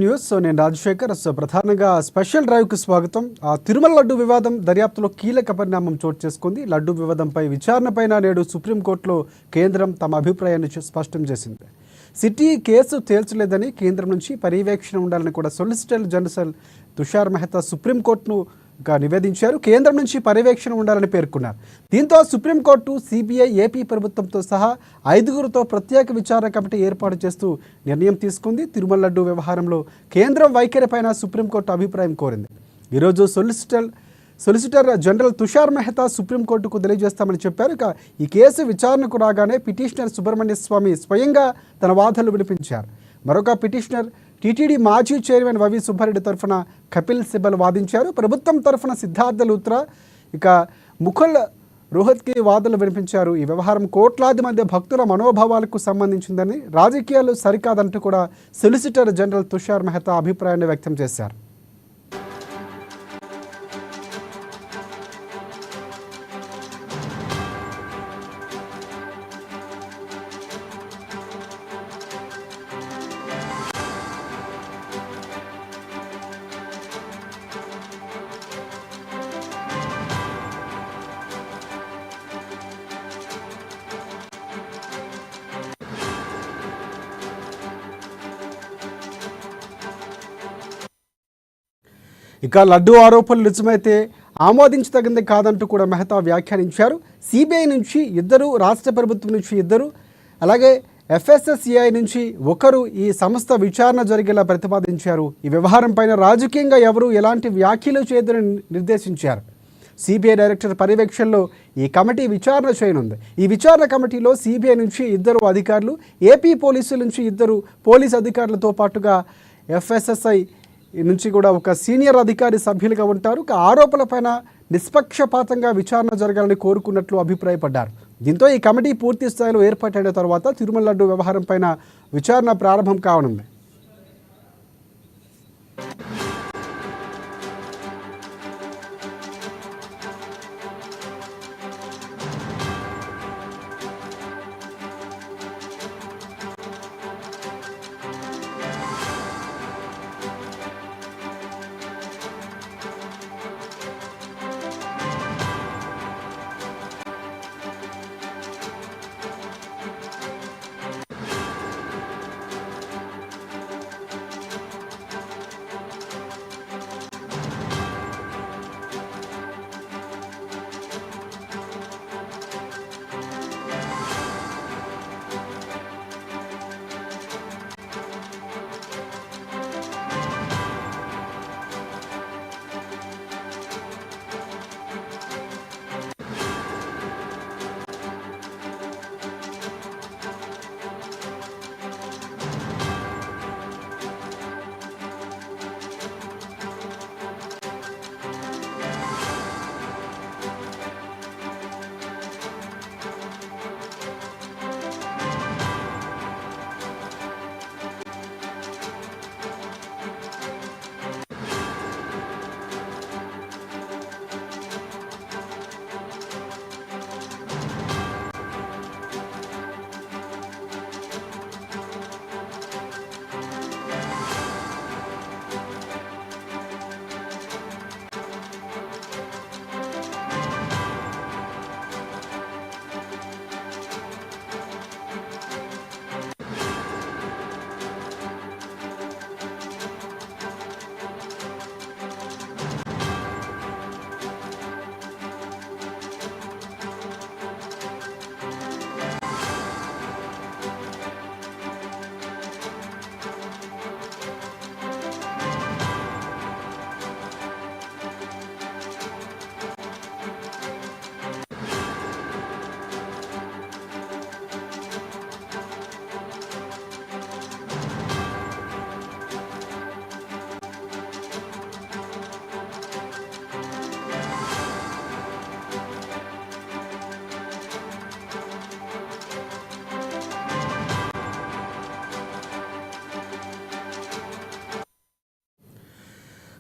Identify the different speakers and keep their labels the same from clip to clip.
Speaker 1: News నేను రాజశేఖర్. ప్రధానంగా special డ్రైవ్కు స్వాగతం. తిరుమల లడ్డు వివాదం దర్యాప్తులో కీలక పరిణామం చోటు చేసుకుంది. లడ్డు వివాదంపై విచారణపైన నేడు సుప్రీంకోర్టులో కేంద్రం తమ అభిప్రాయాన్ని స్పష్టం చేసింది. సిటీ కేసు తేల్చలేదని కేంద్రం నుంచి పర్యవేక్షణ ఉండాలని కూడా సొలిసిటర్ జనరల్ తుషార్ మెహతా సుప్రీంకోర్టును నివేదించారు. కేంద్రం నుంచి పర్యవేక్షణ ఉండాలని పేర్కొన్నారు. దీంతో సుప్రీంకోర్టు సిబిఐ ఏపీ ప్రభుత్వంతో సహా 5గురితో ప్రత్యేక విచారణ కమిటీ ఏర్పాటు చేస్తూ నిర్ణయం తీసుకుంది. తిరుమల లడ్డు వ్యవహారంలో కేంద్రం వైఖరిపైన సుప్రీంకోర్టు అభిప్రాయం కోరింది. ఈరోజు సొలిసిటర్ జనరల్ తుషార్ మెహతా సుప్రీంకోర్టుకు తెలియజేస్తామని చెప్పారు. ఇక ఈ కేసు విచారణకు రాగానే పిటిషనర్ సుబ్రహ్మణ్య స్వామి స్వయంగా తన వాదనలు వినిపించారు. మరొక పిటిషనర్ టీటీడీ మాజీ చైర్మన్ వైవి సుబ్బారెడ్డి తరఫున కపిల్ సిబల్ వాదించారు. ప్రభుత్వం తరఫున సిద్ధార్థ లూత్రా, ఇక ముకుల్ రోహత్కి వాదనలు వినిపించారు. ఈ వ్యవహారం కోట్లాది మంది భక్తుల మనోభావాలకు సంబంధించిందని, రాజకీయాలు సరికాదంటూ కూడా సొలిసిటర్ జనరల్ తుషార్ మెహతా అభిప్రాయాన్ని వ్యక్తం చేశారు. ఇక లడ్డు ఆరోపణలు నిజమైతే ఆమోదించదగింది కాదంటూ కూడా మెహతా వ్యాఖ్యానించారు. సిబిఐ నుంచి 2, రాష్ట్ర ప్రభుత్వం నుంచి 2, అలాగే ఎఫ్ఎస్ఎస్ఏఐ నుంచి 1 ఈ సంస్థ విచారణ జరిగేలా ప్రతిపాదించారు. ఈ వ్యవహారం పైన రాజకీయంగా ఎవరూ ఎలాంటి వ్యాఖ్యలు చేయదని నిర్దేశించారు. సిబిఐ డైరెక్టర్ పర్యవేక్షణలో ఈ కమిటీ విచారణ చేయనుంది. ఈ విచారణ కమిటీలో సిబిఐ నుంచి 2 అధికారులు, ఏపీ పోలీసుల నుంచి 2 పోలీసు అధికారులతో పాటుగా ఎఫ్ఎస్ఎస్ఐ నుంచి కూడా ఒక సీనియర్ అధికారి సభ్యులుగా ఉంటారు. ఆరోపణలపైన నిష్పక్షపాతంగా విచారణ జరగాలని కోరుకున్నట్లు అభిప్రాయపడ్డారు. దీంతో ఈ కమిటీ పూర్తి స్థాయిలో ఏర్పాటైన తర్వాత తిరుమల లడ్డు వ్యవహారం పైన విచారణ ప్రారంభం కానుంది.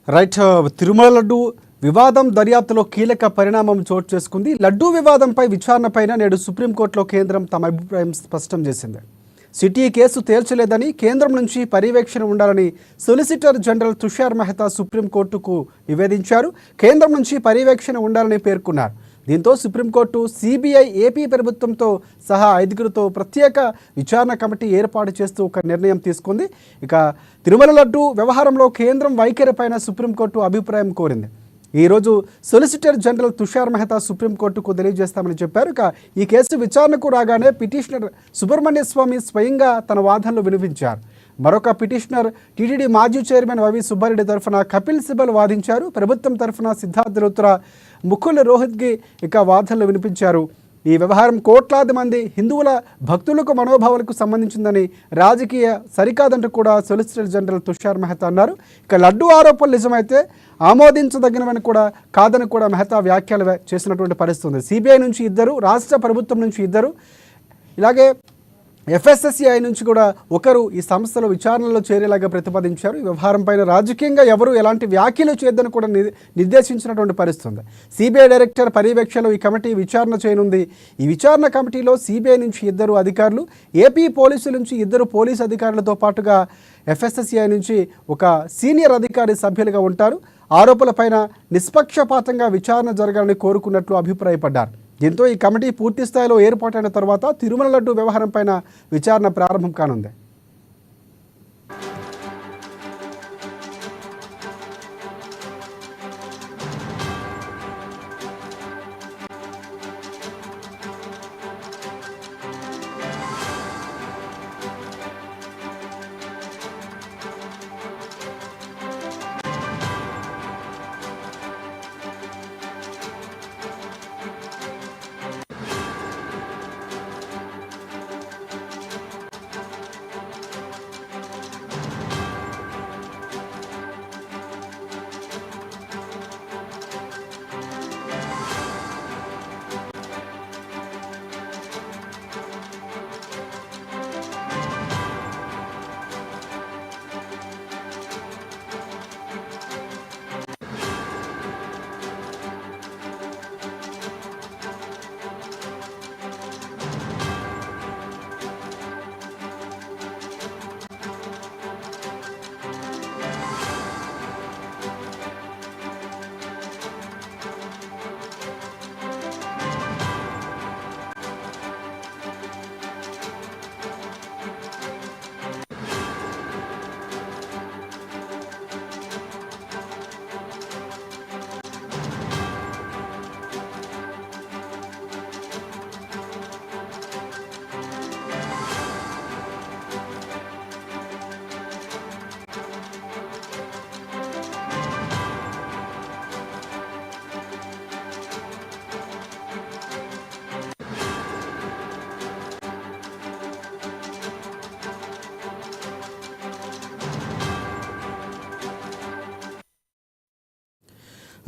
Speaker 1: రైట్. తిరుమల లడ్డు వివాదం దర్యాప్తులో కీలక పరిణామం చోటు చేసుకుంది. లడ్డూ వివాదంపై విచారణపైన నేడు సుప్రీంకోర్టులో కేంద్రం తమ అభిప్రాయం స్పష్టం చేసింది. సిటీ కేసు తేల్చలేదని కేంద్రం నుంచి పర్యవేక్షణ ఉండాలని సొలిసిటర్ జనరల్ తుషార్ మెహతా సుప్రీంకోర్టుకు నివేదించారు. కేంద్రం నుంచి పర్యవేక్షణ ఉండాలని పేర్కొన్నారు. దీంతో సుప్రీంకోర్టు సిబిఐ ఏపీ ప్రభుత్వంతో సహా 5గురితో ప్రత్యేక విచారణ కమిటీ ఏర్పాటు చేస్తూ ఒక నిర్ణయం తీసుకుంది. ఇక తిరుమల లడ్డు వ్యవహారంలో కేంద్రం వైఖరిపైన సుప్రీంకోర్టు అభిప్రాయం కోరింది. ఈరోజు సొలిసిటర్ జనరల్ తుషార్ మెహతా సుప్రీంకోర్టుకు తెలియజేస్తామని చెప్పారు. ఇక ఈ కేసు విచారణకు రాగానే పిటిషనర్ సుబ్రహ్మణ్య స్వామి స్వయంగా తన వాదనలు వినిపించారు. మరొక పిటిషనర్ టీటీడీ మాజీ చైర్మన్ వైవి సుబ్బారెడ్డి తరఫున కపిల్ సిబల్ వాదించారు. ప్రభుత్వం తరఫున సిద్ధార్థ లుత్రా, ముకుల్ రోహత్గి ఇక వాదనలు వినిపించారు. ఈ వ్యవహారం కోట్లాది మంది హిందువుల భక్తులకు మనోభావాలకు సంబంధించిందని, రాజకీయ సరికాదంటూ కూడా సొలిసిటర్ జనరల్ తుషార్ మెహతా అన్నారు. ఇక లడ్డు ఆరోపణలు నిజమైతే ఆమోదించదగినవని కూడా కాదని కూడా మెహతా వ్యాఖ్యలు చేసినటువంటి పరిస్థితి ఉంది. సిబిఐ నుంచి 2, రాష్ట్ర ప్రభుత్వం నుంచి 2, ఇలాగే ఎఫ్ఎస్ఎస్సిఐ నుంచి కూడా ఒకరు ఈ సంస్థలో విచారణలో చేరేలాగా ప్రతిపాదించారు. ఈ వ్యవహారం పైన రాజకీయంగా ఎవరు ఎలాంటి వ్యాఖ్యలు చేయొద్దని కూడా నిర్దేశించినటువంటి పరిస్థితి ఉంది. సిబిఐ డైరెక్టర్ పర్యవేక్షణలో ఈ కమిటీ విచారణ చేయనుంది. ఈ విచారణ కమిటీలో సిబిఐ నుంచి 2 అధికారులు, ఏపీ పోలీసుల నుంచి 2 పోలీసు అధికారులతో పాటుగా ఎఫ్ఎస్ఎస్సిఐ నుంచి ఒక సీనియర్ అధికారి సభ్యులుగా ఉంటారు. ఆరోపణలపైన నిష్పక్షపాతంగా విచారణ జరగాలని కోరుకున్నట్లు అభిప్రాయపడ్డారు. దీంతో ఈ కమిటీ పూర్తి స్థాయిలో ఏర్పాటైన తర్వాత తిరుమల లడ్డు వ్యవహారం పైన విచారణ ప్రారంభం కానుంది.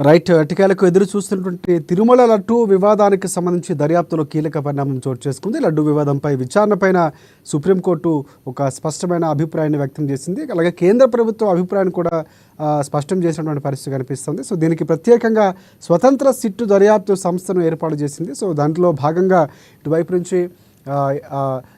Speaker 1: రైట్, అటికాలకు ఎదురు చూస్తున్నటువంటి తిరుమల లడ్డు వివాదానికి సంబంధించి దర్యాప్తులో కీలక పరిణామం చోటు చేసుకుంది. లడ్డు వివాదంపై విచారణ పైన సుప్రీంకోర్టు ఒక స్పష్టమైన అభిప్రాయాన్ని వ్యక్తం చేసింది. అలాగే కేంద్ర ప్రభుత్వం అభిప్రాయాన్ని కూడా స్పష్టం చేసినటువంటి పరిస్థితి కనిపిస్తుంది. సో దీనికి ప్రత్యేకంగా స్వతంత్ర సిట్టు దర్యాప్తు సంస్థను ఏర్పాటు చేసింది. సో దాంట్లో భాగంగా ఇటువైపు నుంచి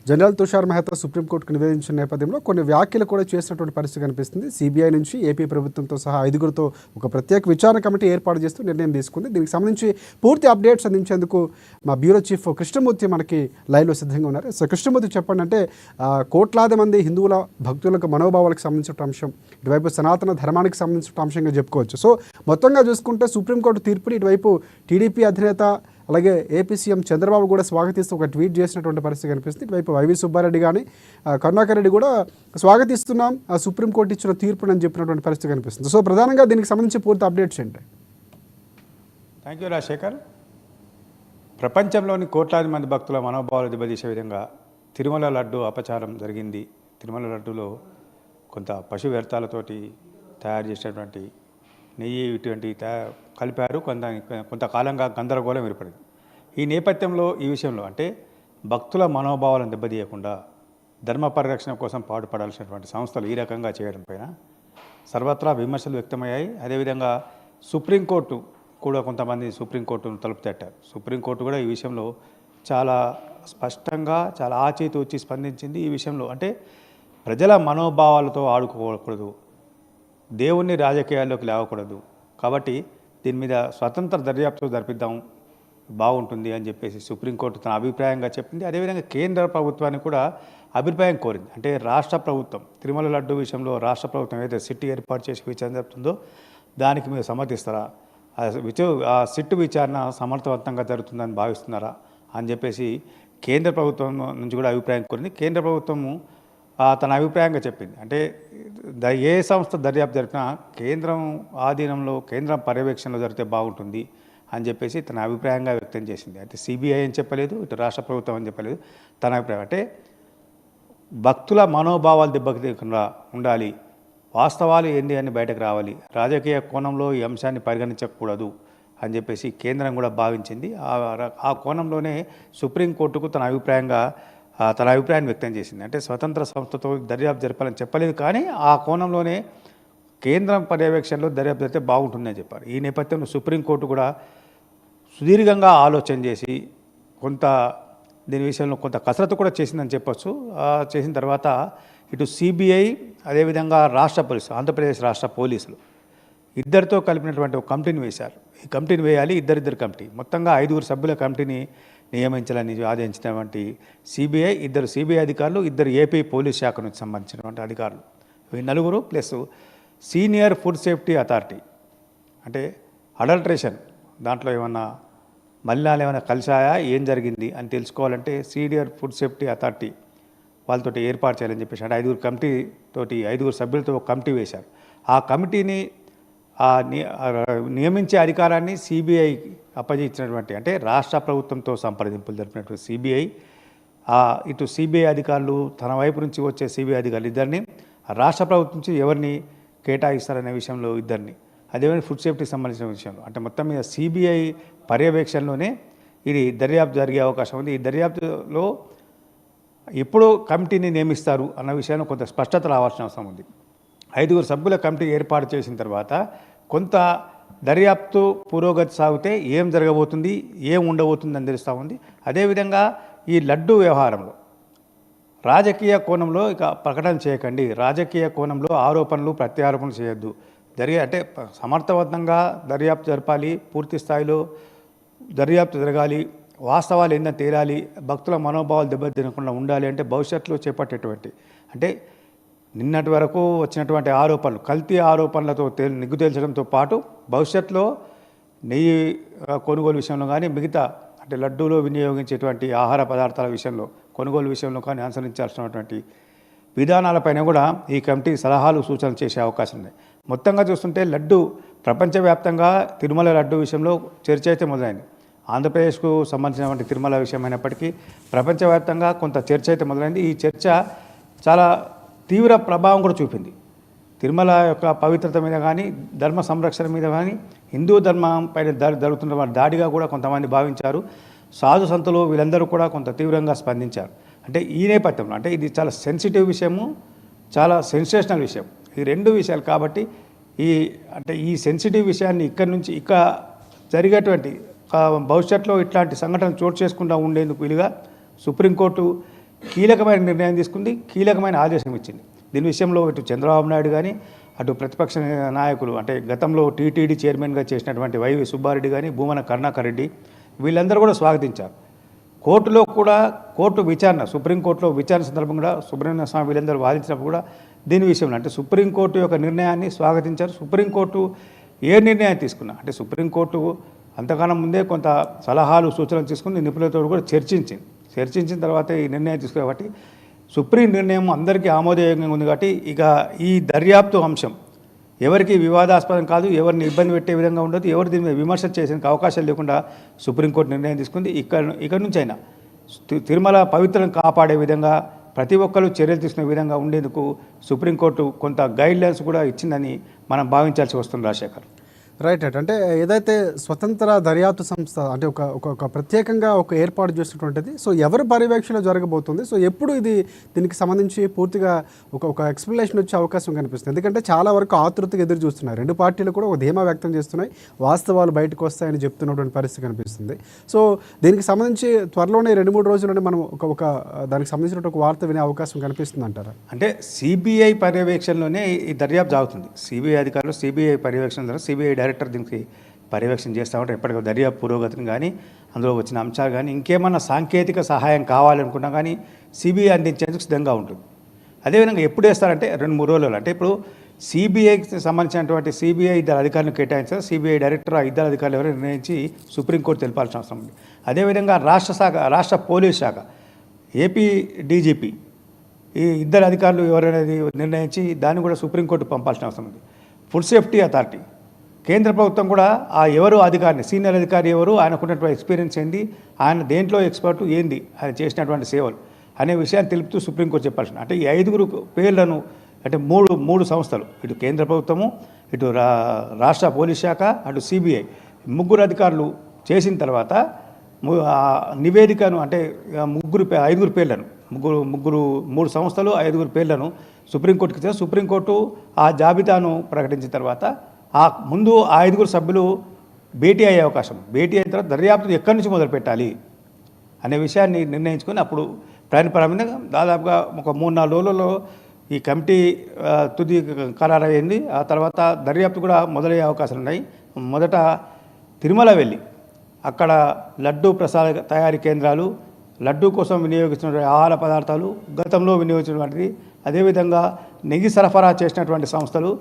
Speaker 1: జనరల్ తుషార్ మెహతా సుప్రీంకోర్టుకు నివేదించిన నేపథ్యంలో కొన్ని వ్యాఖ్యలు కూడా చేసినటువంటి పరిస్థితి కనిపిస్తుంది. సిబిఐ నుంచి ఏపీ ప్రభుత్వంతో సహా 5గురితో ఒక ప్రత్యేక విచారణ కమిటీ ఏర్పాటు చేస్తూ నిర్ణయం తీసుకుంది. దీనికి సంబంధించి పూర్తి అప్డేట్స్ అందించేందుకు మా బ్యూరో చీఫ్ కృష్ణమూర్తి మనకి లైవ్లో సిద్ధంగా ఉన్నారు. సో కృష్ణమూర్తి చెప్పండి, అంటే కోట్లాది మంది హిందువుల భక్తులకు మనోభావాలకు సంబంధించిన అంశం, ఇటువైపు సనాతన ధర్మానికి సంబంధించిన అంశంగా చెప్పుకోవచ్చు. సో మొత్తంగా చూసుకుంటే సుప్రీంకోర్టు తీర్పుని ఇటువైపు టీడీపీ అధినేత అలాగే ఏపీ సీఎం చంద్రబాబు కూడా స్వాగతిస్తూ ఒక ట్వీట్ చేసినటువంటి పరిస్థితి కనిపిస్తుంది. ఇటువైపు వైవి సుబ్బారెడ్డి కానీ కరుణాకర్ రెడ్డి కూడా స్వాగతిస్తున్నాం సుప్రీంకోర్టు ఇచ్చిన తీర్పుని అని చెప్పినటువంటి పరిస్థితి కనిపిస్తుంది. సో ప్రధానంగా దీనికి సంబంధించి పూర్తి అప్డేట్స్ ఏంటి?
Speaker 2: Thank you Rajasekhar. ప్రపంచంలోని కోట్లాది మంది భక్తుల మనోభావాలు దెబ్బతీసే విధంగా తిరుమల లడ్డు అపచారం జరిగింది. తిరుమల లడ్డులో కొంత పశు వ్యర్థాలతోటి తయారు చేసినటువంటి నెయ్యి ఇటువంటి కలిపారు. కొంతకాలంగా గందరగోళం ఏర్పడింది. ఈ నేపథ్యంలో ఈ విషయంలో అంటే భక్తుల మనోభావాలను దెబ్బతీయకుండా ధర్మ పరిరక్షణ కోసం పాటుపడాల్సినటువంటి సంస్థలు ఈ రకంగా చేయడం పైన సర్వత్రా విమర్శలు వ్యక్తమయ్యాయి. అదేవిధంగా సుప్రీంకోర్టు కూడా కొంతమంది సుప్రీంకోర్టును తలుపు తట్టారు. సుప్రీంకోర్టు కూడా ఈ విషయంలో చాలా స్పష్టంగా చాలా ఆచితూచి స్పందించింది ఈ విషయంలో. అంటే ప్రజల మనోభావాలతో ఆడుకోకూడదు, దేవుణ్ణి రాజకీయాల్లోకి లేవకూడదు, కాబట్టి దీని మీద స్వతంత్ర దర్యాప్తు జరిపిద్దాం బాగుంటుంది అని చెప్పేసి సుప్రీంకోర్టు తన అభిప్రాయంగా చెప్పింది. అదేవిధంగా కేంద్ర ప్రభుత్వాన్ని కూడా అభిప్రాయం కోరింది. అంటే రాష్ట్ర ప్రభుత్వం తిరుమల లడ్డు విషయంలో రాష్ట్ర ప్రభుత్వం ఏదైతే సిట్ ఏర్పాటు చేసి విచారణ జరుపుతుందో దానికి మీరు సమర్థిస్తారా, ఆ సిట్ విచారణ సమర్థవంతంగా జరుగుతుందని భావిస్తున్నారా అని చెప్పేసి కేంద్ర ప్రభుత్వం నుంచి కూడా అభిప్రాయం కోరింది. కేంద్ర ప్రభుత్వము తన అభిప్రాయంగా చెప్పింది. అంటే ఏ సంస్థ దర్యాప్తు జరిపినా కేంద్రం ఆధీనంలో కేంద్రం పర్యవేక్షణలో జరిగితే బాగుంటుంది అని చెప్పేసి తన అభిప్రాయంగా వ్యక్తం చేసింది. అయితే సిబిఐ అని చెప్పలేదు, ఇటు రాష్ట్ర ప్రభుత్వం అని చెప్పలేదు. తన అభిప్రాయం అంటే భక్తుల మనోభావాలు దెబ్బతికుండా ఉండాలి, వాస్తవాలు ఏంటి అని బయటకు రావాలి, రాజకీయ కోణంలో ఈ అంశాన్ని పరిగణించకూడదు అని చెప్పేసి కేంద్రం కూడా భావించింది. ఆ కోణంలోనే సుప్రీంకోర్టుకు తన అభిప్రాయాన్ని వ్యక్తం చేసింది. అంటే స్వతంత్ర సంస్థతో దర్యాప్తు జరపాలని చెప్పలేదు, కానీ ఆ కోణంలోనే కేంద్రం పర్యవేక్షణలో దర్యాప్తు జరిగితే బాగుంటుందని చెప్పారు. ఈ నేపథ్యంలో సుప్రీంకోర్టు కూడా సుదీర్ఘంగా ఆలోచన చేసి దీని విషయంలో కొంత కసరత్తు కూడా చేసిందని చెప్పొచ్చు. చేసిన తర్వాత ఇటు సిబిఐ అదేవిధంగా రాష్ట్ర పోలీసులు, ఆంధ్రప్రదేశ్ రాష్ట్ర పోలీసులు ఇద్దరితో కలిపినటువంటి ఒక కమిటీని వేశారు. ఈ కమిటీని వేయాలి, ఇద్దరిద్దరు కమిటీ, మొత్తంగా 5 సభ్యుల కమిటీని నియమించాలని ఆదేశించినటువంటి ఇద్దరు సిబిఐ అధికారులు, 2 ఏపీ పోలీస్ శాఖ నుంచి సంబంధించినటువంటి అధికారులు, ఈ 4 plus senior food safety authority, అంటే అడల్ట్రేషన్ దాంట్లో ఏమన్నా మలినాలు ఏమైనా కలిసాయా, ఏం జరిగింది అని తెలుసుకోవాలంటే సీనియర్ ఫుడ్ సేఫ్టీ అథారిటీ వాళ్ళతోటి ఏర్పాటు చేయాలని చెప్పేసి అంటే 5 సభ్యులతో ఒక కమిటీ వేశారు. ఆ కమిటీని నియమించే అధికారాన్ని సిబిఐ అప్పగించినటువంటి, అంటే రాష్ట్ర ప్రభుత్వంతో సంప్రదింపులు జరిపినటువంటి సిబిఐ, ఇటు సిబిఐ అధికారులు తన వైపు నుంచి వచ్చే సిబిఐ అధికారులు ఇద్దరిని, రాష్ట్ర ప్రభుత్వం నుంచి ఎవరిని కేటాయిస్తారనే విషయంలో ఇద్దరిని, అదేవిధంగా ఫుడ్ సేఫ్టీకి సంబంధించిన విషయంలో, అంటే మొత్తం మీద సిబిఐ పర్యవేక్షణలోనే ఇది దర్యాప్తు జరిగే అవకాశం ఉంది. ఈ దర్యాప్తులో ఎప్పుడు కమిటీని నియమిస్తారు అన్న విషయాన్ని కొంత స్పష్టత రావాల్సిన అవసరం ఉంది. 5 సభ్యుల కమిటీ ఏర్పాటు చేసిన తర్వాత కొంత దర్యాప్తు పురోగతి సాగితే ఏం జరగబోతుంది, ఏం ఉండబోతుంది అని తెలుస్తూ ఉంది. అదేవిధంగా ఈ లడ్డు వ్యవహారంలో రాజకీయ కోణంలో ఇక ప్రకటన చేయకండి, రాజకీయ కోణంలో ఆరోపణలు ప్రత్యారోపణలు చేయొద్దు, అంటే సమర్థవంతంగా దర్యాప్తు జరపాలి, పూర్తి స్థాయిలో దర్యాప్తు జరగాలి, వాస్తవాలు ఏందని తేలాలి, భక్తుల మనోభావాలు దెబ్బతినకుండా ఉండాలి. అంటే భవిష్యత్తులో చేపట్టేటువంటి, అంటే నిన్నటి వరకు వచ్చినటువంటి ఆరోపణలు, కల్తీ ఆరోపణలతో నిగ్గు తేల్చడంతో పాటు భవిష్యత్తులో నెయ్యి కొనుగోలు విషయంలో కానీ, మిగతా అంటే లడ్డూలో వినియోగించేటువంటి ఆహార పదార్థాల విషయంలో కొనుగోలు విషయంలో కానీ అనుసరించాల్సినటువంటి విధానాలపైన కూడా ఈ కమిటీ సలహాలు సూచనలు చేసే అవకాశం ఉంది. మొత్తంగా చూస్తుంటే లడ్డు ప్రపంచవ్యాప్తంగా తిరుమల లడ్డు విషయంలో చర్చ అయితే మొదలైంది. ఆంధ్రప్రదేశ్కు సంబంధించినటువంటి తిరుమల విషయమైనప్పటికీ ప్రపంచవ్యాప్తంగా కొంత చర్చ అయితే మొదలైంది. ఈ చర్చ చాలా తీవ్ర ప్రభావం కూడా చూపింది. తిరుమల యొక్క పవిత్రత మీద కానీ, ధర్మ సంరక్షణ మీద కానీ, హిందూ ధర్మం పైన జరుగుతున్న దాడిగా కూడా కొంతమంది భావించారు. సాధు సంతులు వీళ్ళందరూ కూడా కొంత తీవ్రంగా స్పందించారు. అంటే ఈ నేపథ్యంలో, అంటే ఇది చాలా సెన్సిటివ్ విషయము, చాలా సెన్సేషనల్ విషయం, ఈ 2 విషయాలు. కాబట్టి ఈ సెన్సిటివ్ విషయాన్ని ఇక జరిగేటువంటి భవిష్యత్తులో ఇట్లాంటి సంఘటనలు చోటు చేసుకుంటూ ఉండేందుకు వీలుగా సుప్రీంకోర్టు కీలకమైన నిర్ణయం తీసుకుంది, కీలకమైన ఆదేశం ఇచ్చింది. దీని విషయంలో ఇటు చంద్రబాబు నాయుడు కానీ, అటు ప్రతిపక్ష నాయకులు, అంటే గతంలో టీటీడీ చైర్మన్గా చేసినటువంటి వైవి సుబ్బారెడ్డి కానీ, భూమన కరుణాకర్ రెడ్డి వీళ్ళందరూ కూడా స్వాగతించారు. కోర్టులో కూడా సుప్రీంకోర్టులో విచారణ సందర్భంగా కూడా సుబ్రహ్మణ్య స్వామి వీళ్ళందరూ వాదించినప్పుడు కూడా దీని విషయంలో, అంటే సుప్రీంకోర్టు యొక్క నిర్ణయాన్ని స్వాగతించారు. సుప్రీంకోర్టు ఏ నిర్ణయాన్ని తీసుకున్నా, అంటే సుప్రీంకోర్టు అంతకాలం ముందే కొంత సలహాలు సూచనలు తీసుకుని నిపుణులతో కూడా చర్చించిన తర్వాత ఈ నిర్ణయం తీసుకునే కాబట్టి సుప్రీం నిర్ణయం అందరికీ ఆమోదయోగ్యంగా ఉంది. కాబట్టి ఇక ఈ దర్యాప్తు అంశం ఎవరికి వివాదాస్పదం కాదు, ఎవరిని ఇబ్బంది పెట్టే విధంగా ఉండదు, ఎవరు దీని మీద విమర్శ చేసేందుకు అవకాశాలు లేకుండా సుప్రీంకోర్టు నిర్ణయం తీసుకుంది. ఇక్కడ నుంచి అయినా తిరుమల పవిత్రను కాపాడే విధంగా ప్రతి ఒక్కరూ చర్యలు తీసుకునే విధంగా ఉండేందుకు సుప్రీంకోర్టు కొంత గైడ్లైన్స్ కూడా ఇచ్చిందని మనం భావించాల్సి వస్తుంది. రాజశేఖర్,
Speaker 1: రైట్ రైట్ అంటే ఏదైతే స్వతంత్ర దర్యాప్తు సంస్థ అంటే ఒక ప్రత్యేకంగా ఒక ఏర్పాటు చేసినటువంటిది, సో ఎవరి పర్యవేక్షణ జరగబోతుంది, సో ఎప్పుడు దీనికి సంబంధించి పూర్తిగా ఒక ఎక్స్ప్లెనేషన్ వచ్చే అవకాశం కనిపిస్తుంది? ఎందుకంటే చాలా వరకు ఆతృతగా ఎదురు చూస్తున్నారు, రెండు పార్టీలు కూడా ఒక ధీమా వ్యక్తం చేస్తున్నాయి, వాస్తవాలు బయటకు వస్తాయని చెప్తున్నటువంటి పరిస్థితి కనిపిస్తుంది. సో దీనికి సంబంధించి త్వరలోనే 2-3 రోజుల్లోనే మనం ఒక దానికి సంబంధించిన ఒక వార్త వినే అవకాశం కనిపిస్తుంది అంటారా?
Speaker 2: అంటే సిబిఐ పర్యవేక్షణలోనే ఈ దర్యాప్తు సాగుతుంది. సిబిఐ అధికారులు సిబిఐ పర్యవేక్షణ ద్వారా సిబిఐ డైరెక్టర్ దీనికి పర్యవేక్షణ చేస్తూ ఉంటారు. ఎప్పటికీ దర్యాప్తు పురోగతిని కానీ అందులో వచ్చిన అంశాలు కానీ ఇంకేమన్నా సాంకేతిక సహాయం కావాలనుకున్నా కానీ సిబిఐ అందించేందుకు సిద్ధంగా ఉంటుంది. అదేవిధంగా ఎప్పుడు వేస్తారంటే 2-3 రోజులు. అంటే ఇప్పుడు సిబిఐకి సంబంధించినటువంటి సిబిఐ ఇద్దరు అధికారులను కేటాయించారు. సిబిఐ డైరెక్టర్ ఆ ఇద్దరు అధికారులు ఎవరైనా నిర్ణయించి సుప్రీంకోర్టు తెలపాల్సిన అవసరం ఉంది. అదేవిధంగా రాష్ట్ర పోలీస్ శాఖ ఏపీ డీజీపీ ఈ ఇద్దరు అధికారులు ఎవరనేది నిర్ణయించి దాన్ని కూడా సుప్రీంకోర్టు పంపాల్సిన అవసరం ఉంది. ఫుడ్ సేఫ్టీ అథారిటీ కేంద్ర ప్రభుత్వం కూడా ఆ ఎవరు అధికారిని సీనియర్ అధికారి ఎవరు, ఆయనకున్నటువంటి ఎక్స్పీరియన్స్ ఏంది, ఆయన దేంట్లో ఎక్స్పర్టు ఏంది, ఆయన చేసినటువంటి సేవలు అనే విషయాన్ని తెలుపుతూ సుప్రీంకోర్టు చెప్పాల్సిన. అంటే ఈ 5 పేర్లను అంటే మూడు సంస్థలు, ఇటు కేంద్ర ప్రభుత్వము, ఇటు రాష్ట్ర పోలీస్ శాఖ, అటు సిబిఐ 3 అధికారులు చేసిన తర్వాత నివేదికను అంటే 5 పేర్లను 3 సంస్థలు 5 పేర్లను సుప్రీంకోర్టుకి ఇచ్చారు. సుప్రీంకోర్టు ఆ జాబితాను ప్రకటించిన తర్వాత ముందు ఆ 5 సభ్యులు భేటీ అయ్యే అవకాశం, భేటీ అయిన తర్వాత దర్యాప్తు ఎక్కడి నుంచి మొదలు పెట్టాలి అనే విషయాన్ని నిర్ణయించుకొని అప్పుడు ప్రయాణపరమైన దాదాపుగా ఒక 3-4 రోజులలో ఈ కమిటీ తుది ఖరారు అయింది. ఆ తర్వాత దర్యాప్తు కూడా మొదలయ్యే అవకాశాలు ఉన్నాయి. మొదట తిరుమల వెళ్ళి అక్కడ లడ్డూ ప్రసాద తయారీ కేంద్రాలు, లడ్డూ కోసం వినియోగిస్తున్న ఆహార పదార్థాలు, గతంలో వినియోగించినటువంటిది, అదేవిధంగా నెయ్యి సరఫరా చేసినటువంటి సంస్థలు,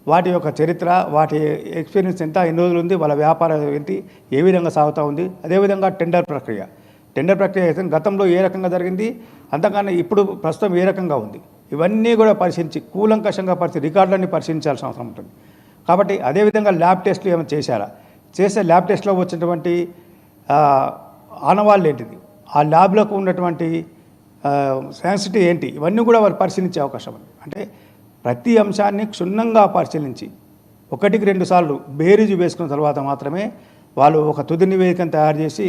Speaker 2: వాటి యొక్క చరిత్ర, వాటి ఎక్స్పీరియన్స్ ఎంత, ఎన్ని రోజులు ఉంది, వాళ్ళ వ్యాపారం ఏంటి, ఏ విధంగా సాగుతూ ఉంది, అదేవిధంగా టెండర్ ప్రక్రియ అయితే గతంలో ఏ రకంగా జరిగింది, అంతకన్నా ఇప్పుడు ప్రస్తుతం ఏ రకంగా ఉంది, ఇవన్నీ కూడా పరిశీలించి కూలంకషంగా రికార్డులన్నీ పరిశీలించాల్సిన అవసరం ఉంటుంది. కాబట్టి అదేవిధంగా ల్యాబ్ టెస్టులు ఏమైనా చేసే ల్యాబ్ టెస్ట్లో వచ్చినటువంటి ఆనవాళ్ళు ఏంటిది, ఆ ల్యాబ్లకు ఉన్నటువంటి సెన్సిటివ్ ఏంటి, ఇవన్నీ కూడా వారు పరిశీలించే అవకాశం ఉంది. అంటే ప్రతి అంశాన్ని క్షుణ్ణంగా పరిశీలించి 1-2 సార్లు బేరీజు వేసుకున్న తర్వాత మాత్రమే వాళ్ళు ఒక తుది నివేదికను తయారు చేసి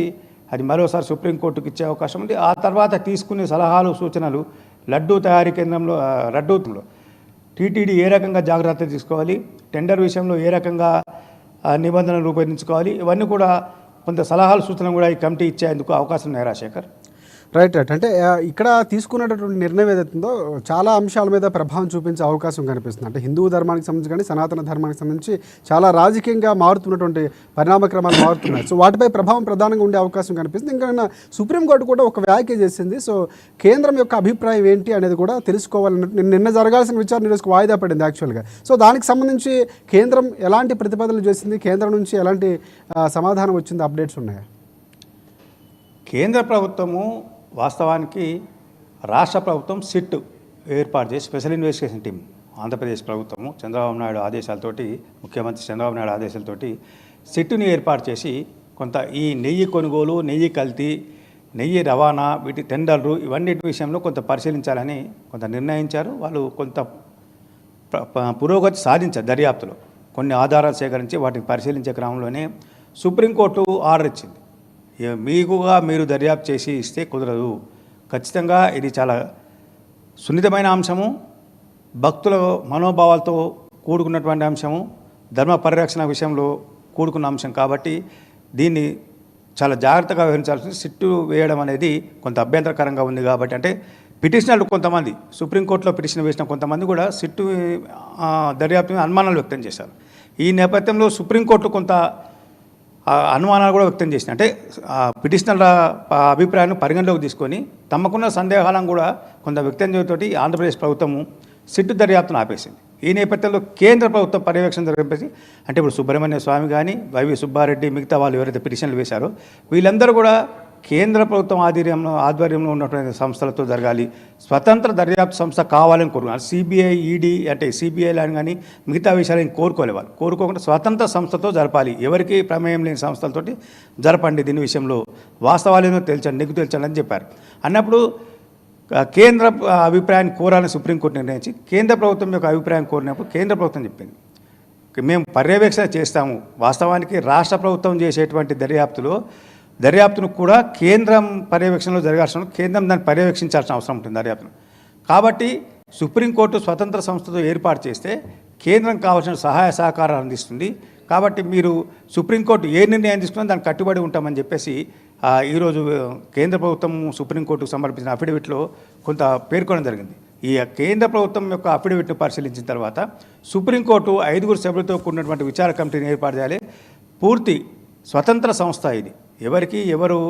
Speaker 2: అది మరోసారి సుప్రీంకోర్టుకు ఇచ్చే అవకాశం ఉంది. ఆ తర్వాత తీసుకునే సలహాలు సూచనలు లడ్డూ తయారీ కేంద్రంలో లడ్డూలో టీటీడీ ఏ రకంగా జాగ్రత్తలు తీసుకోవాలి, టెండర్ విషయంలో ఏ రకంగా నిబంధనలు రూపొందించుకోవాలి, ఇవన్నీ కూడా కొంత సలహాలు సూచనలు కూడా ఈ కమిటీ ఇచ్చేందుకు అవకాశం ఉన్నాయి. రాజశేఖర్
Speaker 1: రైట్ అంటే ఇక్కడ తీసుకున్నటువంటి నిర్ణయం ఏదైతుందో చాలా అంశాల మీద ప్రభావం చూపించే అవకాశం కనిపిస్తుంది. అంటే హిందూ ధర్మానికి సంబంధించి కానీ సనాతన ధర్మానికి సంబంధించి చాలా రాజకీయంగా మారుతున్నటువంటి పరిణామక్రమాలు మారుతున్నాయి. సో వాటిపై ప్రభావం ప్రధానంగా ఉండే అవకాశం కనిపిస్తుంది. ఇంకా సుప్రీంకోర్టు కూడా ఒక వ్యాఖ్య చేసింది. సో కేంద్రం యొక్క అభిప్రాయం ఏంటి అనేది కూడా తెలుసుకోవాలన్నట్టు నిన్న జరగాల్సిన విచారణ ఈరోజు వాయిదా పడింది యాక్చువల్గా. సో దానికి సంబంధించి కేంద్రం ఎలాంటి ప్రతిపాదనలు చేసింది, కేంద్రం నుంచి ఎలాంటి సమాధానం వచ్చింది, అప్డేట్స్ ఉన్నాయా?
Speaker 2: కేంద్ర ప్రభుత్వము వాస్తవానికి రాష్ట్ర ప్రభుత్వం సిట్ ఏర్పాటు చేసి స్పెషల్ ఇన్వెస్టిగేషన్ టీం ఆంధ్రప్రదేశ్ ప్రభుత్వము చంద్రబాబు నాయుడు ఆదేశాలతోటి, ముఖ్యమంత్రి చంద్రబాబు నాయుడు ఆదేశాలతోటి సిట్ని ఏర్పాటు చేసి కొంత ఈ నెయ్యి కొనుగోలు, నెయ్యి కల్తీ, నెయ్యి రవాణా, వీటి టెండర్లు ఇవన్నిటి విషయంలో కొంత పరిశీలించాలని కొంత నిర్ణయించారు. వాళ్ళు కొంత పురోగతి సాధించారు దర్యాప్తులో. కొన్ని ఆధారాలు సేకరించి వాటిని పరిశీలించే క్రమంలోనే సుప్రీంకోర్టు ఆర్డర్ ఇచ్చింది. మీరు దర్యాప్తు చేసి ఇస్తే కుదరదు, ఖచ్చితంగా ఇది చాలా సున్నితమైన అంశము, భక్తుల మనోభావాలతో కూడుకున్నటువంటి అంశము, ధర్మ పరిరక్షణ విషయంలో కూడుకున్న అంశం కాబట్టి దీన్ని చాలా జాగ్రత్తగా వ్యవహరించాల్సి, సిట్టు వేయడం అనేది కొంత అభ్యంతరకరంగా ఉంది. కాబట్టి అంటే పిటిషనర్లు కొంతమంది సుప్రీంకోర్టులో పిటిషన్ వేసిన కొంతమంది కూడా సిట్టు దర్యాప్తు అనుమానాలు వ్యక్తం చేశారు. ఈ నేపథ్యంలో సుప్రీంకోర్టు కొంత అనుమానాలు కూడా వ్యక్తం చేసినాయి. అంటే పిటిషనర్ల అభిప్రాయాన్ని పరిగణలోకి తీసుకొని తమకున్న సందేహాలను కూడా కొంత వ్యక్తం చేయడంతో ఆంధ్రప్రదేశ్ ప్రభుత్వము సిట్టు దర్యాప్తును ఆపేసింది. ఈ నేపథ్యంలో కేంద్ర ప్రభుత్వం పర్యవేక్షణ జరిపేసి అంటే ఇప్పుడు సుబ్రహ్మణ్య స్వామి కానీ, వైవి సుబ్బారెడ్డి, మిగతా వాళ్ళు ఎవరైతే పిటిషన్లు వేశారో వీళ్ళందరూ కూడా కేంద్ర ప్రభుత్వం ఆధ్వర్యంలో ఉన్నటువంటి సంస్థలతో జరగాలి, స్వతంత్ర దర్యాప్తు సంస్థ కావాలని కోరుకున్నారు. సిబిఐ, ఈడీ అంటే సిబిఐ లాని కానీ మిగతా విషయాలను కోరుకోలే, వాళ్ళు కోరుకోకుండా స్వతంత్ర సంస్థతో జరపాలి, ఎవరికి ప్రమేయం లేని సంస్థలతోటి జరపండి, దీని విషయంలో వాస్తవాలేమో తేల్చండి, నెగ్గు తేల్చండి అని చెప్పారు. అన్నప్పుడు కేంద్ర అభిప్రాయాన్ని కోరాలని సుప్రీంకోర్టు నిర్ణయించి కేంద్ర ప్రభుత్వం యొక్క అభిప్రాయం కోరినప్పుడు కేంద్ర ప్రభుత్వం చెప్పింది మేము పర్యవేక్షణ చేస్తాము. వాస్తవానికి రాష్ట్ర ప్రభుత్వం చేసేటువంటి దర్యాప్తును కూడా కేంద్రం పర్యవేక్షణలో జరగాల్సిన, కేంద్రం దాన్ని పర్యవేక్షించాల్సిన అవసరం ఉంటుంది దర్యాప్తును. కాబట్టి సుప్రీంకోర్టు స్వతంత్ర సంస్థతో ఏర్పాటు చేస్తే కేంద్రం కావాల్సిన సహాయ సహకారాలు అందిస్తుంది. కాబట్టి మీరు సుప్రీంకోర్టు ఏ నిర్ణయం తీసుకున్నా దానికి కట్టుబడి ఉంటామని చెప్పేసి ఈరోజు కేంద్ర ప్రభుత్వం సుప్రీంకోర్టుకు సమర్పించిన అఫిడవిట్లో కొంత పేర్కొనడం జరిగింది. ఈ కేంద్ర ప్రభుత్వం యొక్క అఫిడవిట్ను పరిశీలించిన తర్వాత సుప్రీంకోర్టు 5 సభ్యులతో కూడినటువంటి విచారణ కమిటీని ఏర్పాటు చేయాలి. పూర్తి స్వతంత్ర సంస్థ ఇది, ఎవరు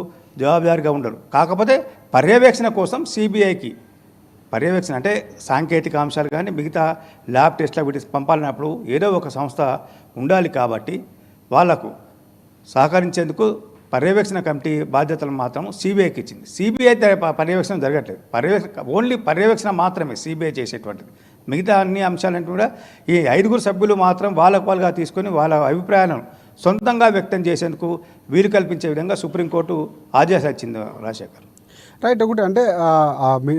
Speaker 2: జవాబుదారీగా ఉండరు. కాకపోతే పర్యవేక్షణ కోసం సిబిఐకి పర్యవేక్షణ అంటే సాంకేతిక అంశాలు కానీ మిగతా ల్యాబ్ టెస్ట్లకు వీటి పంపాలన్నప్పుడు ఏదో ఒక సంస్థ ఉండాలి. కాబట్టి వాళ్లకు సహకరించేందుకు పర్యవేక్షణ కమిటీ బాధ్యతలు మాత్రం సిబిఐకి ఇచ్చింది. సిబిఐ పర్యవేక్షణ జరగట్లేదు, ఓన్లీ పర్యవేక్షణ మాత్రమే సిబిఐ చేసేటువంటిది. మిగతా అన్ని అంశాలంటే కూడా ఈ 5 సభ్యులు మాత్రం వాళ్ళగా తీసుకొని వాళ్ళ అభిప్రాయాలను సొంతంగా వ్యక్తం చేసేందుకు వీలు కల్పించే విధంగా సుప్రీంకోర్టు ఆదేశాలు ఇచ్చింది. రాజశేఖర్
Speaker 1: రైట్. ఒకటి అంటే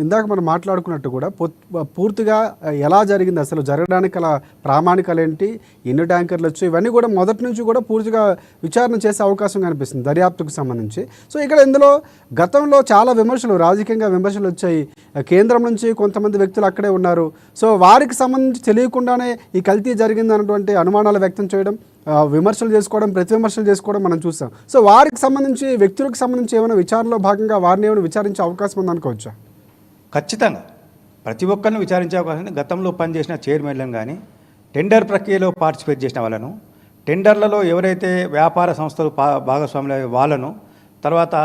Speaker 1: ఇందాక మనం మాట్లాడుకున్నట్టు కూడా పూర్తిగా ఎలా జరిగింది, అసలు జరగడానికి అలా ప్రామాణికాలు ఏంటి, ఎన్ని ట్యాంకర్లు వచ్చాయి, ఇవన్నీ కూడా మొదటి నుంచి కూడా పూర్తిగా విచారణ చేసే అవకాశం కనిపిస్తుంది దర్యాప్తుకు సంబంధించి. సో ఇక్కడ ఇందులో గతంలో చాలా విమర్శలు, రాజకీయంగా విమర్శలు వచ్చాయి. కేంద్రం నుంచి కొంతమంది వ్యక్తులు అక్కడే ఉన్నారు. సో వారికి సంబంధించి తెలియకుండానే ఈ కల్తీ జరిగింది అన్నటువంటి అనుమానాలు వ్యక్తం చేయడం, విమర్శలు చేసుకోవడం, ప్రతి విమర్శలు చేసుకోవడం మనం చూసాం. సో వారికి సంబంధించి, వ్యక్తులకు సంబంధించి ఏమైనా విచారణలో భాగంగా వారిని ఏమైనా విచారించే అవకాశం ఉందనుకోవచ్చా?
Speaker 2: ఖచ్చితంగా ప్రతి ఒక్కరిని విచారించే అవకాశం ఉంది. గతంలో పనిచేసిన చైర్మన్లను కానీ, టెండర్ ప్రక్రియలో పార్టిసిపేట్ చేసిన వాళ్ళను, టెండర్లలో ఎవరైతే వ్యాపార సంస్థలు భాగస్వాములు వాళ్ళను, తర్వాత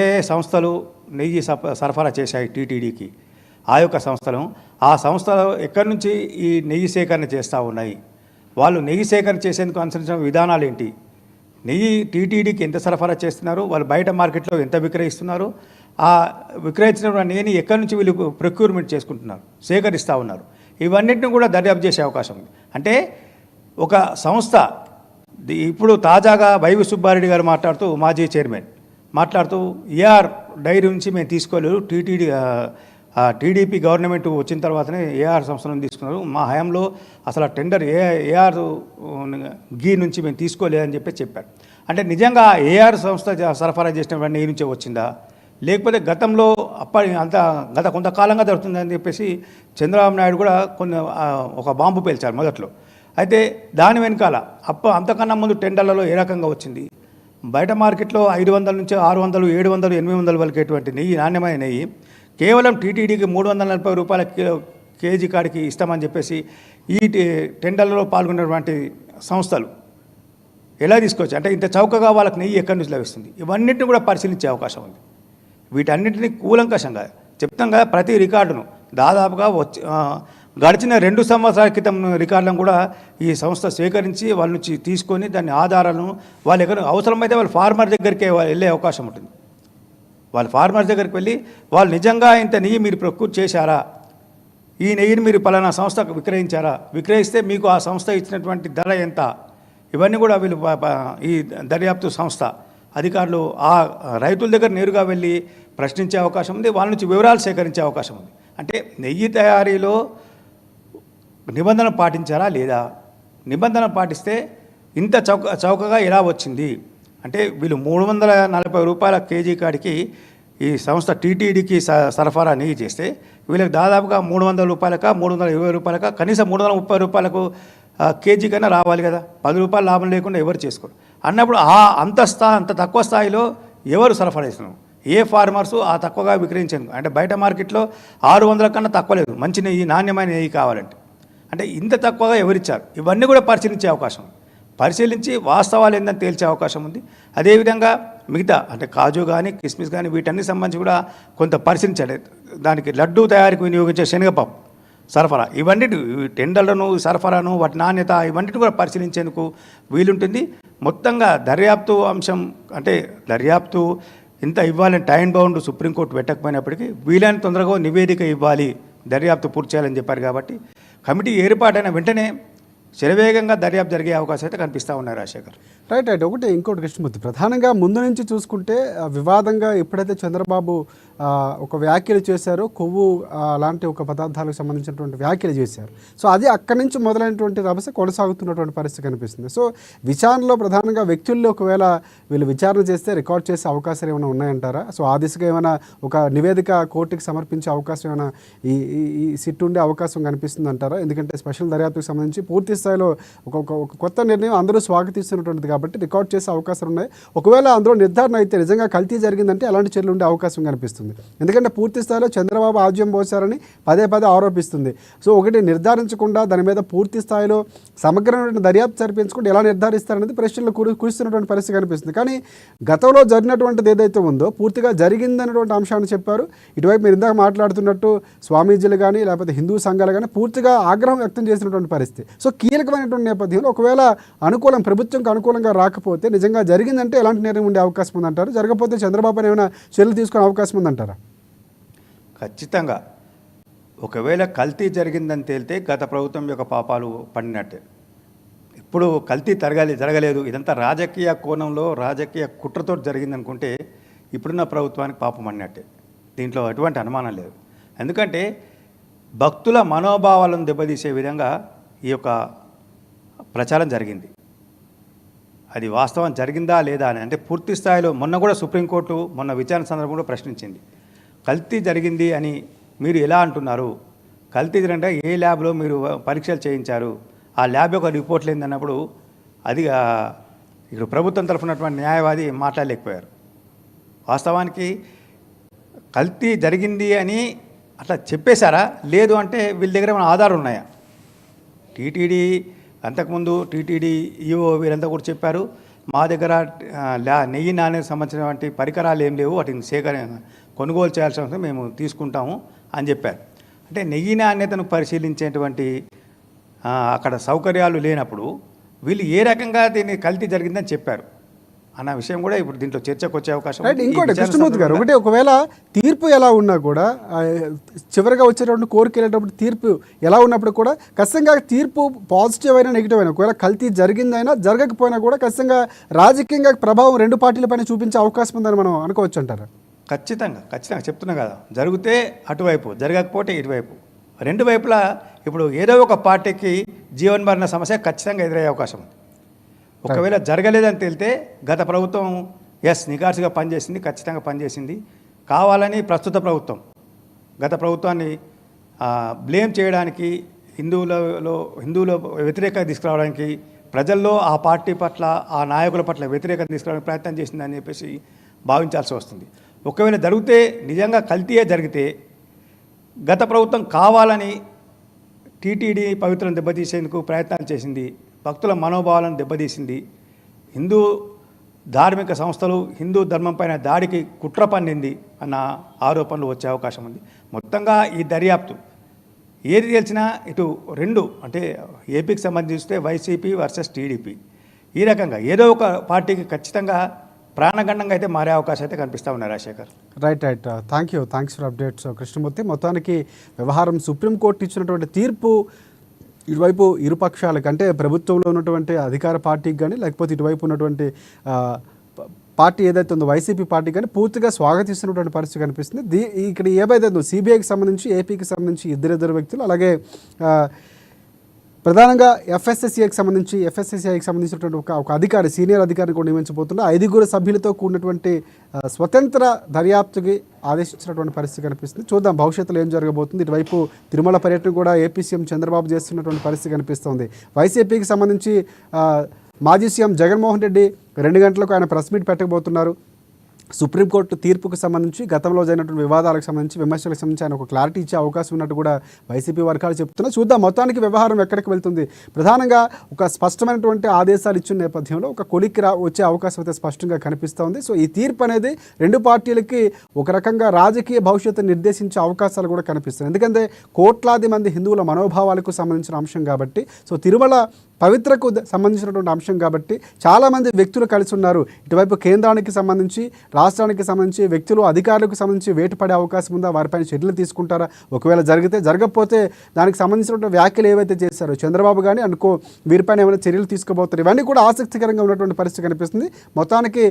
Speaker 2: ఏ సంస్థలు నెయ్యి సరఫరా చేశాయి టీటీడీకి ఆ యొక్క సంస్థలను, ఆ సంస్థలు ఎక్కడి నుంచి ఈ నెయ్యి సేకరణ చేస్తూ ఉన్నాయి, వాళ్ళు నెయ్యి సేకరణ చేసేందుకు అనుసరించిన విధానాలు ఏంటి, నెయ్యి టీటీడీకి ఎంత సరఫరా చేస్తున్నారు, వాళ్ళు బయట మార్కెట్లో ఎంత విక్రయిస్తున్నారు, ఆ విక్రయించిన నెయ్యిని ఎక్కడి నుంచి వీళ్ళు ప్రొక్యూర్మెంట్ చేసుకుంటున్నారు, సేకరిస్తూ ఉన్నారు, ఇవన్నింటిని కూడా దర్యాప్తు చేసే అవకాశం ఉంది. అంటే ఒక సంస్థ ఇప్పుడు తాజాగా వైవి సుబ్బారెడ్డి గారు మాట్లాడుతూ, మాజీ చైర్మన్ మాట్లాడుతూ, ఏఆర్ డైరీ నుంచి మేము తీసుకోలేదు, టీడీపీ గవర్నమెంట్ వచ్చిన తర్వాతనే ఏఆర్ సంస్థలను తీసుకున్నారు, మా హయాంలో అసలు టెండర్ ఏఆర్ గీ నుంచి మేము తీసుకోలేదని చెప్పారు. అంటే నిజంగా ఏఆర్ సంస్థ సరఫరా చేసినటువంటి నెయ్యి నుంచే వచ్చిందా, లేకపోతే గతంలో గత కొంతకాలంగా జరుగుతుందని చెప్పేసి చంద్రబాబు నాయుడు కూడా ఒక బాంబు పేల్చారు మొదట్లో. అయితే దాని వెనకాల అంతకన్నా ముందు టెండర్లలో ఏ రకంగా వచ్చింది, బయట మార్కెట్లో 500 నుంచి 600, 700, 800 వరకేటువంటి నెయ్యి, నాణ్యమైన నెయ్యి కేవలం టీటీడీకి 340 రూపాయల కేజీ కాడికి ఇస్తామని చెప్పేసి ఈ టెండర్లలో పాల్గొన్నటువంటి సంస్థలు ఎలా తీసుకోవచ్చు, అంటే ఇంత చౌకగా వాళ్ళకి నెయ్యి ఎక్కడి నుంచి లభిస్తుంది, ఇవన్నింటిని కూడా పరిశీలించే అవకాశం ఉంది. వీటన్నింటినీ కూలంకషంగా చెప్తాం కదా, ప్రతి రికార్డును దాదాపుగా గడిచిన 2 సంవత్సరాల క్రితం రికార్డులను కూడా ఈ సంస్థ సేకరించి వాళ్ళ నుంచి తీసుకొని దాని ఆధారాలను వాళ్ళు ఎక్కడ అవసరమైతే వాళ్ళు ఫార్మర్ దగ్గరికే వెళ్ళే అవకాశం ఉంటుంది. వాళ్ళు ఫార్మర్ దగ్గరికి వెళ్ళి వాళ్ళు నిజంగా ఇంత నెయ్యి మీరు ప్రొక్యూర్ చేశారా, ఈ నెయ్యిని మీరు పలానా సంస్థకు విక్రయించారా, విక్రయిస్తే మీకు ఆ సంస్థ ఇచ్చినటువంటి ధర ఎంత, ఇవన్నీ కూడా వీళ్ళు ఈ దర్యాప్తు సంస్థ అధికారులు ఆ రైతుల దగ్గర నేరుగా వెళ్ళి ప్రశ్నించే అవకాశం ఉంది, వాళ్ళ నుంచి వివరాలు సేకరించే అవకాశం ఉంది. అంటే నెయ్యి తయారీలో నిబంధన పాటించారా లేదా, నిబంధన పాటిస్తే ఇంత చౌకగా ఎలా వచ్చింది, అంటే వీళ్ళు 340 రూపాయల కేజీ కాడికి ఈ సంస్థ టీటీడీకి సరఫరా నెయ్యి చేస్తే వీళ్ళకి దాదాపుగా 300 రూపాయలక 320 రూపాయలక కనీసం 330 రూపాయలకు కేజీ కన్నా రావాలి కదా, 10 రూపాయలు లాభం లేకుండా ఎవరు చేసుకోరు అన్నప్పుడు అంత తక్కువ స్థాయిలో ఎవరు సరఫరా చేస్తున్నారు, ఏ ఫార్మర్సు ఆ తక్కువగా విక్రయించారు, అంటే బయట మార్కెట్లో 600 కన్నా తక్కువ లేదు మంచి నెయ్యి, నాణ్యమైన నెయ్యి కావాలంటే, అంటే ఇంత తక్కువగా ఎవరిచ్చారు, ఇవన్నీ కూడా పరిశీలించే అవకాశం, పరిశీలించి వాస్తవాలు ఏందని తేల్చే అవకాశం ఉంది. అదేవిధంగా మిగతా అంటే కాజు కానీ కిస్మిస్ కానీ వీటన్ని సంబంధించి కూడా కొంత పరిశీలించాలి. దానికి లడ్డూ తయారీకి వినియోగించే శనగపప్పు సరఫరా, ఇవన్నీ టెండర్లను సరఫరాను వాటి నాణ్యత ఇవన్నిటి కూడా పరిశీలించేందుకు వీలుంటుంది. మొత్తంగా దర్యాప్తు అంశం అంటే దర్యాప్తు ఇంత ఇవ్వాలని టైం బౌండ్ సుప్రీంకోర్టు పెట్టకపోయినప్పటికీ వీలైన తొందరగా నివేదిక ఇవ్వాలి, దర్యాప్తు పూర్తి చేయాలని చెప్పారు. కాబట్టి కమిటీ ఏర్పాటైన వెంటనే శరవేగంగా దర్యాప్తు జరిగే అవకాశం అయితే కనిపిస్తూ ఉన్నాయి. రాజశేఖర్.
Speaker 1: రైట్ ఒకటి ఇంకోటి కృష్ణమూర్తి ప్రధానంగా ముందు నుంచి చూసుకుంటే వివాదంగా ఎప్పుడైతే చంద్రబాబు ఒక వ్యాఖ్యలు చేశారో కొవ్వు అలాంటి ఒక పదార్థాలకు సంబంధించినటువంటి వ్యాఖ్యలు చేశారు. సో అది అక్కడి నుంచి మొదలైనటువంటి రభస కొనసాగుతున్నటువంటి పరిస్థితి కనిపిస్తుంది. సో విచారణలో ప్రధానంగా వ్యక్తుల్లో ఒకవేళ వీళ్ళు విచారణ చేస్తే రికార్డ్ చేసే అవకాశాలు ఏమైనా ఉన్నాయంటారా? సో ఆ దిశగా ఏమైనా ఒక నివేదిక కోర్టుకి సమర్పించే అవకాశం ఏమైనా ఈ సిట్ ఉండే అవకాశం కనిపిస్తుంది అంటారా? ఎందుకంటే స్పెషల్ దర్యాప్తుకు సంబంధించి పూర్తి స్థాయిలో ఒక కొత్త నిర్ణయం అందరూ స్వాగతిస్తున్నటువంటిది కాబట్టి రికార్డ్ చేసే అవకాశాలు ఉన్నాయి. ఒకవేళ అందులో నిర్ధారణ అయితే నిజంగా కల్తీ జరిగిందంటే అలాంటి చర్యలు ఉండే అవకాశం కనిపిస్తుంది. ఎందుకంటే పూర్తి స్థాయిలో చంద్రబాబు ఆజ్యం పోశారని పదే ఆరోపిస్తుంది. సో ఒకటి నిర్ధారించకుండా దాని మీద పూర్తి స్థాయిలో సమగ్రమైన దర్యాప్తు జరిపించకుండా ఎలా నిర్ధారిస్తారనేది ప్రశ్నలు కురుస్తున్నటువంటి పరిస్థితి కనిపిస్తుంది. కానీ గతంలో జరిగినటువంటిది ఏదైతే ఉందో పూర్తిగా జరిగిందనేటువంటి అంశాన్ని చెప్పారు. ఇటువైపు మీరు ఇందాక మాట్లాడుతున్నట్టు స్వామీజీలు కానీ లేకపోతే హిందూ సంఘాలు కానీ పూర్తిగా ఆగ్రహం వ్యక్తం చేసినటువంటి పరిస్థితి. సో కీలకమైనటువంటి నేపథ్యంలో ఒకవేళ ప్రభుత్వంకి అనుకూలంగా రాకపోతే నిజంగా జరిగిందంటే ఎలాంటి నిర్ణయం ఉండే అవకాశం ఉందంటారు? జరగకపోతే చంద్రబాబు ఏమైనా చర్యలు తీసుకునే అవకాశం ఉందంటారా?
Speaker 2: ఖచ్చితంగా ఒకవేళ కల్తీ జరిగిందని తేలితే గత ప్రభుత్వం యొక్క పాపాలు పడినట్టే. ఇప్పుడు కల్తీ జరగలేదు, ఇదంతా రాజకీయ కోణంలో రాజకీయ కుట్రతో జరిగిందనుకుంటే ఇప్పుడున్న ప్రభుత్వానికి పాపం అన్నట్టే. దీంట్లో ఎటువంటి అనుమానం లేదు. ఎందుకంటే భక్తుల మనోభావాలను దెబ్బతీసే విధంగా ఈ యొక్క ప్రచారం జరిగింది. అది వాస్తవం జరిగిందా లేదా అని అంటే పూర్తి స్థాయిలో మొన్న కూడా సుప్రీంకోర్టు మొన్న విచారణ సందర్భంలో ప్రశ్నించింది. కల్తీ జరిగింది అని మీరు ఎలా అంటున్నారు? కల్తీ జరిగిందంటే ఏ ల్యాబ్లో మీరు పరీక్షలు చేయించారు? ఆ ల్యాబ్ యొక్క రిపోర్ట్లు ఏందన్నప్పుడు అది ఇక్కడ ప్రభుత్వం తరఫునటువంటి న్యాయవాది మాట్లాడలేకపోయారు. వాస్తవానికి కల్తీ జరిగింది అని అట్లా చెప్పేశారా? లేదు అంటే వీళ్ళ దగ్గర ఏమైనా ఆధారాలు ఉన్నాయా? టీటీడీ అంతకుముందు టీటీడీ ఈఓ వీరంతా కూడా చెప్పారు, మా దగ్గర నెయ్యి నాణ్యతకు సంబంధించినటువంటి పరికరాలు ఏం లేవు, వాటిని కొనుగోలు చేయాల్సిన అవసరం మేము తీసుకుంటాము అని చెప్పారు. అంటే నెయ్యి నాణ్యతను పరిశీలించేటువంటి అక్కడ సౌకర్యాలు లేనప్పుడు వీళ్ళు ఏ రకంగా దీన్ని కల్తీ జరిగిందని చెప్పారు అన్న విషయం కూడా ఇప్పుడు దీంట్లో చర్చకు వచ్చే అవకాశం.
Speaker 1: ఇంకోటి కృష్ణమూర్తి గారు, ఒకటి ఒకవేళ తీర్పు ఎలా ఉన్నా కూడా చివరిగా వచ్చేటప్పుడు కోర్టుకు వెళ్ళేటప్పుడు తీర్పు ఎలా ఉన్నప్పుడు కూడా ఖచ్చితంగా తీర్పు పాజిటివ్ అయినా నెగిటివ్ అయినా ఒకవేళ కల్తీ జరిగిందైనా జరగకపోయినా కూడా ఖచ్చితంగా రాజకీయంగా ప్రభావం రెండు పార్టీలపైన చూపించే అవకాశం ఉందని మనం అనుకోవచ్చు అంటారా?
Speaker 2: ఖచ్చితంగా చెప్తున్నా కదా, జరిగితే అటువైపు జరగకపోతే ఇటువైపు రెండు వైపులా ఇప్పుడు ఏదో ఒక పార్టీకి జీవన్ మరణ సమస్య ఖచ్చితంగా ఎదురయ్యే అవకాశం ఉంది. ఒకవేళ జరగలేదని తేలితే గత ప్రభుత్వం నికార్సుగా పనిచేసింది, ఖచ్చితంగా పనిచేసింది. కావాలని ప్రస్తుత ప్రభుత్వం గత ప్రభుత్వాన్ని బ్లేమ్ చేయడానికి హిందువుల వ్యతిరేకత తీసుకురావడానికి ప్రజల్లో ఆ పార్టీ పట్ల ఆ నాయకుల పట్ల వ్యతిరేకత తీసుకురావడానికి ప్రయత్నం చేసిందని చెప్పేసి భావించాల్సి వస్తుంది. ఒకవేళ జరిగితే నిజంగా కల్తీయే జరిగితే గత ప్రభుత్వం కావాలని టీటీడీ పవిత్రం దెబ్బతీసేందుకు ప్రయత్నాలు చేసింది, భక్తుల మనోభావాలను దెబ్బతీసింది, హిందూ ధార్మిక సంస్థలు హిందూ ధర్మం పైన దాడికి కుట్ర పన్నింది అన్న ఆరోపణలు వచ్చే అవకాశం ఉంది. మొత్తంగా ఈ దర్యాప్తు ఏది తెలిసినా ఇటు రెండు అంటే ఏపీకి సంబంధిస్తే వైసీపీ వర్సెస్ టీడీపీ ఈ రకంగా ఏదో ఒక పార్టీకి ఖచ్చితంగా ప్రాణగండంగా అయితే మారే అవకాశం అయితే కనిపిస్తూ ఉన్నాయి. Rajasekhar
Speaker 1: right thanks for updates Krishnamurthy. మొత్తానికి వ్యవహారం సుప్రీంకోర్టు ఇచ్చినటువంటి తీర్పు ఇటువైపు ఇరుపక్షాలకు అంటే ప్రభుత్వంలో ఉన్నటువంటి అధికార పార్టీకి కానీ లేకపోతే ఇటువైపు ఉన్నటువంటి పార్టీ ఏదైతే ఉందో వైసీపీ పార్టీ కానీ పూర్తిగా స్వాగతిస్తున్నటువంటి పరిస్థితి కనిపిస్తుంది. ఇక్కడ ఏవైతే ఉందో సిబిఐకి సంబంధించి ఏపీకి సంబంధించి ఇద్దరు వ్యక్తులు అలాగే ప్రధానంగా ఎఫ్ఎస్ఎస్ఐకి సంబంధించినటువంటి ఒక అధికారి సీనియర్ అధికారిని కూడా నియమించబోతున్న 5 సభ్యులతో కూడినటువంటి స్వతంత్ర దర్యాప్తుకి ఆదేశించినటువంటి పరిస్థితి కనిపిస్తుంది. చూద్దాం భవిష్యత్తులో ఏం జరగబోతుంది. ఇటువైపు తిరుమల పర్యటన కూడా ఏపీ సీఎం చంద్రబాబు చేస్తున్నటువంటి పరిస్థితి కనిపిస్తుంది. వైసీపీకి సంబంధించి మాజీ సీఎం జగన్మోహన్ రెడ్డి 2 గంటలకు ఆయన ప్రెస్ మీట్ పెట్టబోతున్నారు. సుప్రీంకోర్టు తీర్పుకు సంబంధించి గతంలో జరిగినటువంటి వివాదాలకు సంబంధించి విమర్శలకు సంబంధించి ఆయన ఒక క్లారిటీ ఇచ్చే అవకాశం ఉన్నట్టు కూడా వైసీపీ వర్గాలు చెప్తున్నారు. చూద్దాం మొత్తానికి వ్యవహారం ఎక్కడికి వెళ్తుంది. ప్రధానంగా ఒక స్పష్టమైనటువంటి ఆదేశాలు ఇచ్చిన నేపథ్యంలో ఒక కొలిక్కి వచ్చే అవకాశం అయితే స్పష్టంగా కనిపిస్తోంది. సో ఈ తీర్పు అనేది రెండు పార్టీలకి ఒక రకంగా రాజకీయ భవిష్యత్తు నిర్దేశించే అవకాశాలు కూడా కనిపిస్తున్నాయి. ఎందుకంటే కోట్లాది మంది హిందువుల మనోభావాలకు సంబంధించిన అంశం కాబట్టి. సో తిరుమల పవిత్రకు సంబంధించినటువంటి అంశం కాబట్టి చాలామంది వ్యక్తులు కలిసి ఉన్నారు. ఇటువైపు కేంద్రానికి సంబంధించి, రాష్ట్రానికి సంబంధించి వ్యక్తులు, అధికారులకు సంబంధించి వేటు పడే అవకాశం ఉందా? వారిపైన చర్యలు తీసుకుంటారా? ఒకవేళ జరగకపోతే దానికి సంబంధించినటువంటి వ్యాఖ్యలు ఏవైతే చేశారో చంద్రబాబు కానీ అనుకో వీరిపైన ఏమైనా చర్యలు తీసుకోబోతారు? ఇవన్నీ కూడా ఆసక్తికరంగా ఉన్నటువంటి పరిస్థితి కనిపిస్తుంది. మొత్తానికి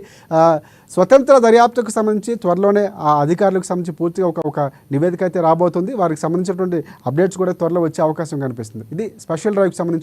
Speaker 1: స్వతంత్ర దర్యాప్తుకు సంబంధించి త్వరలోనే ఆ అధికారులకు సంబంధించి పూర్తిగా ఒక నివేదిక అయితే రాబోతుంది. వారికి సంబంధించినటువంటి అప్డేట్స్ కూడా త్వరలో వచ్చే అవకాశం కనిపిస్తుంది. ఇది స్పెషల్ డ్రైవ్కి సంబంధించి